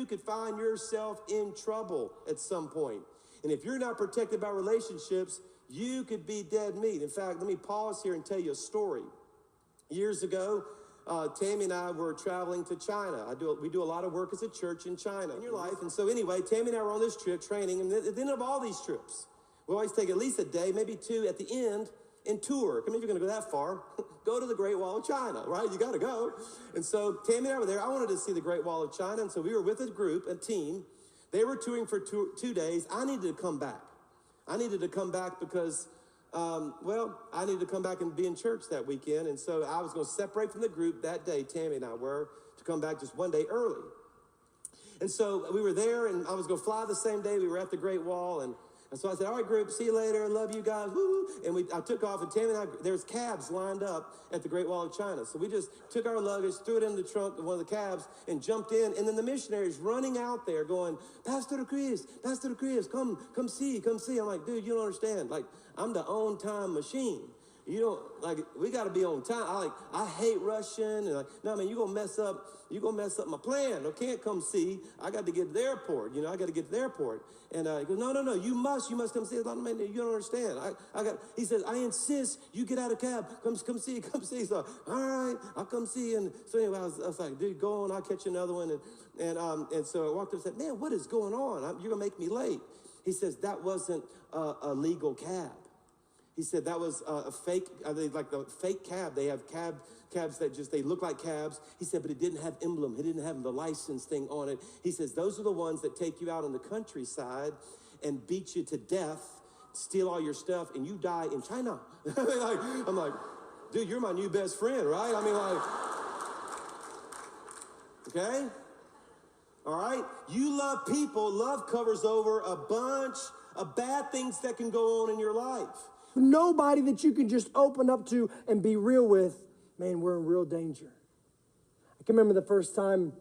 you could find yourself in trouble at some point. And if you're not protected by relationships, you could be dead meat. In fact, let me pause here and tell you a story. Years ago, Tammy and I were traveling to China. We do a lot of work as a church in China in your life. And so anyway, Tammy and I were on this trip training. And at the end of all these trips, we always take at least a day, maybe two at the end, and tour. I mean, if you're going to go that far, go to the Great Wall of China, right? You got to go. And so Tammy and I were there. I wanted to see the Great Wall of China. And so we were with a group, a team. They were touring for 2 days. I needed to come back. I needed to come back because, I needed to come back and be in church that weekend. And so I was going to separate from the group that day, Tammy and I were, to come back just one day early. And so we were there, and I was going to fly the same day. We were at the Great Wall, and so I said, all right, group, see you later. I love you guys. Woo. And I took off, and Tammy and I, there's cabs lined up at the Great Wall of China. So we just took our luggage, threw it in the trunk of one of the cabs, and jumped in. And then the missionaries running out there going, Pastor Chris, come see. I'm like, dude, you don't understand. Like, I'm the on-time machine. You don't, like, we got to be on time. I hate rushing. And like, no, man, you're going to mess up my plan. I can't come see. I got to get to the airport. I got to get to the airport. And he goes, no, you must come see. Man, you don't understand. He says, I insist you get out of cab. Come see. So, all right, I'll come see. And so anyway, I was like, dude, go on. I'll catch another one. And so I walked up and said, man, what is going on? You're going to make me late. He says, that wasn't a legal cab. He said that was a fake, like the fake cab. They have cabs that they look like cabs. He said, but it didn't have emblem. It didn't have the license thing on it. He says, those are the ones that take you out on the countryside and beat you to death, steal all your stuff, and you die in China. I'm like, dude, you're my new best friend, right? I mean, okay? All right? You love people. Love covers over a bunch of bad things that can go on in your life. Nobody that you can just open up to and be real with, man, we're in real danger. I can remember the first time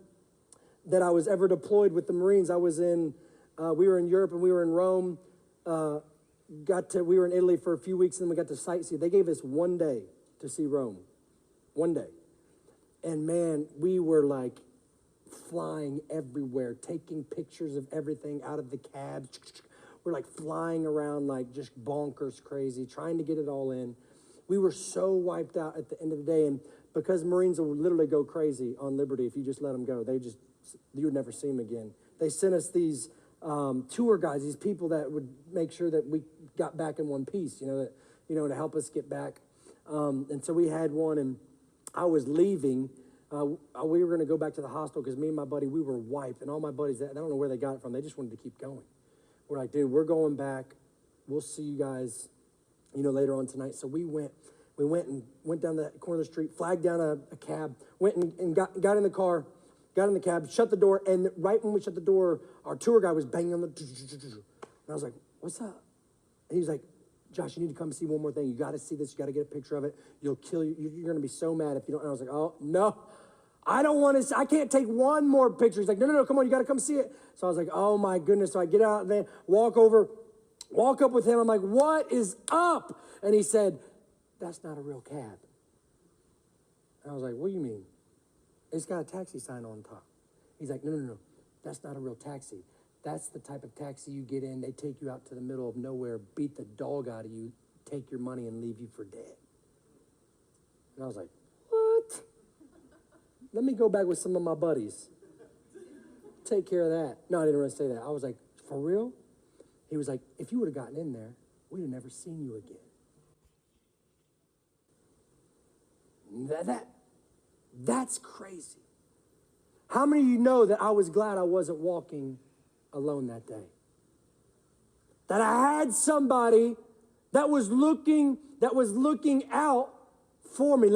that I was ever deployed with the Marines. We were in Europe and we were in Rome. We were in Italy for a few weeks and then we got to sightsee. They gave us 1 day to see Rome. 1 day. And man, we were like flying everywhere, taking pictures of everything out of the cabs. We're like flying around like just bonkers crazy, trying to get it all in. We were so wiped out at the end of the day. And because Marines will literally go crazy on liberty if you just let them go, you would never see them again. They sent us these tour guides, these people that would make sure that we got back in one piece, to help us get back. And so we had one, and I was leaving. We were going to go back to the hostel because me and my buddy, we were wiped. And all my buddies, I don't know where they got it from. They just wanted to keep going. We're like, dude, we're going back. We'll see you guys, later on tonight. So we went down the corner of the street, flagged down a cab, went and got in the car, got in the cab, shut the door. And right when we shut the door, our tour guide was banging on the, and I was like, what's up? And he's like, Josh, you need to come see one more thing. You got to see this. You got to get a picture of it. You're going to be so mad if you don't. And I was like, oh, no. I don't want to, I can't take one more picture. He's like, no, come on, you got to come see it. So I was like, oh my goodness. So I get out there, walk up with him. I'm like, what is up? And he said, that's not a real cab. And I was like, what do you mean? It's got a taxi sign on top. He's like, no, that's not a real taxi. That's the type of taxi you get in. They take you out to the middle of nowhere, beat the dog out of you, take your money and leave you for dead. And I was like, what? Let me go back with some of my buddies. Take care of that. No, I didn't really say that. I was like, for real? He was like, if you would have gotten in there, we'd have never seen you again. That's crazy. How many of you know that I was glad I wasn't walking alone that day? That I had somebody that was looking out for me.